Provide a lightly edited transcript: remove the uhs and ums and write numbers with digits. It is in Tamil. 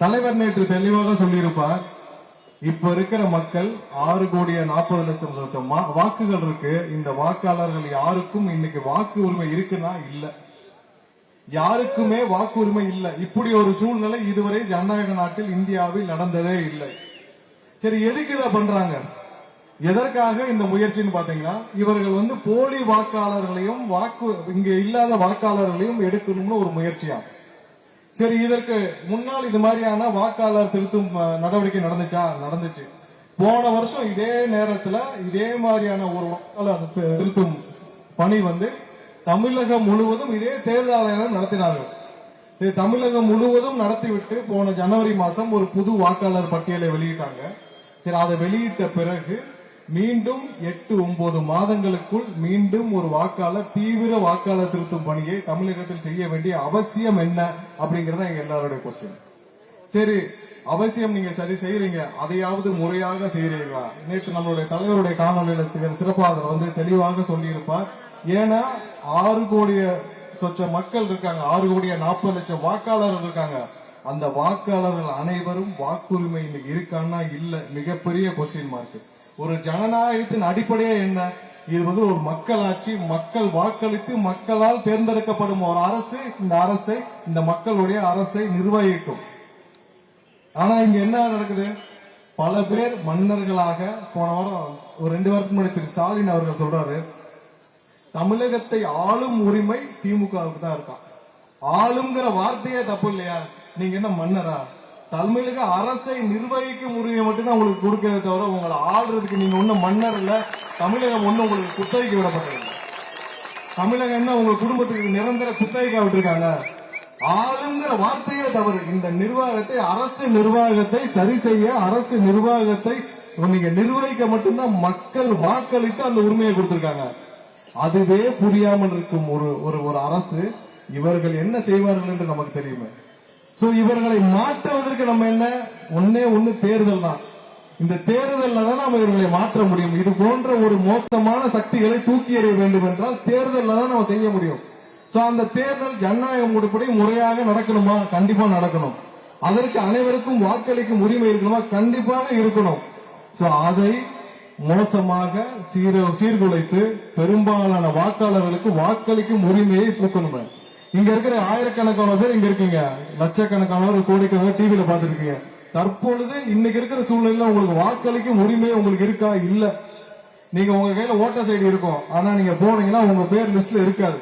தலைவர் நேற்று தெளிவாக சொல்லியிருப்பார், இப்ப இருக்கிற மக்கள் 6,40,00,000 வாக்குகள் இருக்கு. இந்த வாக்காளர்கள் யாருக்கும் இன்னைக்கு வாக்கு உரிமை இருக்குன்னா இல்ல, யாருக்குமே வாக்கு உரிமை இல்லை. இப்படி ஒரு சூழ்நிலை இதுவரை ஜனநாயக நாட்டில் இந்தியாவில் நடந்ததே இல்லை. சரி, எதுக்கு இதை பண்றாங்க? எதற்காக இந்த முயற்சின்னு பாத்தீங்கன்னா, இவர்கள் போலி வாக்காளர்களையும் இங்க இல்லாத வாக்காளர்களையும் எடுக்கணும்னு ஒரு முயற்சியா. சரி, இதற்கு முன்னால் இது மாதிரியான வாக்காளர் திருத்தும் நடவடிக்கை நடந்துச்சு. போன வருஷம் இதே நேரத்துல இதே மாதிரியான ஒரு வாக்காளர் திருத்தும் பணி தமிழகம் முழுவதும் இதே தேர்தல் ஆணையம் நடத்தினார்கள். சரி, தமிழகம் முழுவதும் நடத்திவிட்டு போன ஜனவரி மாசம் ஒரு புது வாக்காளர் பட்டியலை வெளியிட்டாங்க. சரி, அதை வெளியிட்ட பிறகு மீண்டும் 8-9 மாதங்களுக்குள் மீண்டும் ஒரு வாக்காளர் தீவிர வாக்காளர் திருத்தும் பணியை தமிழகத்தில் செய்ய வேண்டிய அவசியம் என்ன அப்படிங்கறத எங்க எல்லாருடைய கொஸ்டின். சரி, அவசியம் நீங்க சரி செய்யறீங்க, அதையாவது முறையாக செய்யறீங்களா? நேற்று நம்மளுடைய தலைவருடைய காணொலியில சிறப்பாக தெளிவாக சொல்லியிருப்பார். ஏன்னா 6 கோடி சொச்ச மக்கள் இருக்காங்க, 6,40,00,000 வாக்காளர்கள் இருக்காங்க. அந்த வாக்காளர்கள் அனைவரும் வாக்குரிமை இன்னைக்கு இருக்கான்னா இல்ல, மிகப்பெரிய கொஸ்டின் மார்க். ஒரு ஜனநாயகத்தின் அடிப்படையே என்ன? இது ஒரு மக்களாட்சி. மக்கள் வாக்களித்து மக்களால் தேர்ந்தெடுக்கப்படும் ஒரு அரசு இந்த மக்களுடைய அரசை நிர்வகிக்கும். ஆனா இங்க என்ன நடக்குது? பல பேர் மன்னர்களாக, போன வாரம் ஒரு 2 வாரத்துக்கு முன்னாடி திரு ஸ்டாலின் அவர்கள் சொல்றாரு, தமிழகத்தை ஆளும் உரிமை திமுகவுக்கு தான் இருக்கா. ஆளுங்கிற வார்த்தையே தப்பு இல்லையா? நீங்க என்ன மன்னரா? தமிழக அரசை நிர்வகிக்கும் உரிமை மட்டும்தான் உங்களுக்கு கொடுக்கறத தவிர உங்களை ஆள்றதுக்கு நீங்க ஒன்னும் மன்னர் இல்ல. தமிழகம் ஒன்னும் உங்களுக்கு குத்தகைக்கு விடப்பட்டது. தமிழகம் என்ன உங்க குடும்பத்துக்கு நிரந்தர குத்தகைக்கா விட்டுருக்காங்க? ஆளுங்கிற வார்த்தையே தவறு. இந்த நிர்வாகத்தை, அரசு நிர்வாகத்தை சரி செய்ய, அரசு நிர்வாகத்தை நீங்க நிர்வகிக்க மட்டும்தான் மக்கள் வாக்களித்து அந்த உரிமையை கொடுத்திருக்காங்க. அதுவே புரியாமல் இருக்கும் ஒரு அரசு இவர்கள் என்ன செய்வார்கள் என்று நமக்கு தெரியுமே. சோ இவர்களை மாற்றுவதற்கு நம்ம என்ன ஒண்ணு தேர்தல் தான். இந்த தேர்தல்ல தான் நம்ம இவர்களை மாற்ற முடியும். இது போன்ற ஒரு மோசமான சக்திகளை தூக்கி எறிய வேண்டும் என்றால் தேர்தல்ல தான் நம்ம செய்ய முடியும். சோ அந்த தேர்தல் ஜனநாயகம் உட்படி முறையாக நடக்கணுமா? கண்டிப்பா நடக்கணும். அதற்கு அனைவருக்கும் வாக்களிக்கும் உரிமை இருக்கணுமா? கண்டிப்பாக இருக்கணும். சோ அதை மோசமாக சீர்குலைத்து பெரும்பாலான வாக்காளர்களுக்கு வாக்களிக்கும் உரிமையை தூக்கணும். இங்க இருக்கிற ஆயிரக்கணக்கான பேர் இங்க இருக்கீங்க, லட்சக்கணக்கானவர், கோடிக்கணக்கான டிவியில பாத்துருக்கீங்க. தற்பொழுது இன்னைக்கு இருக்கிற சூழ்நிலையில உங்களுக்கு வாக்களிக்கும் உரிமை உங்களுக்கு இருக்கா? இல்ல. நீங்க உங்க கையில ஓட்டர் ஐடி இருக்கும், ஆனா நீங்க போனீங்கன்னா உங்க பேர் லிஸ்ட்ல இருக்காது.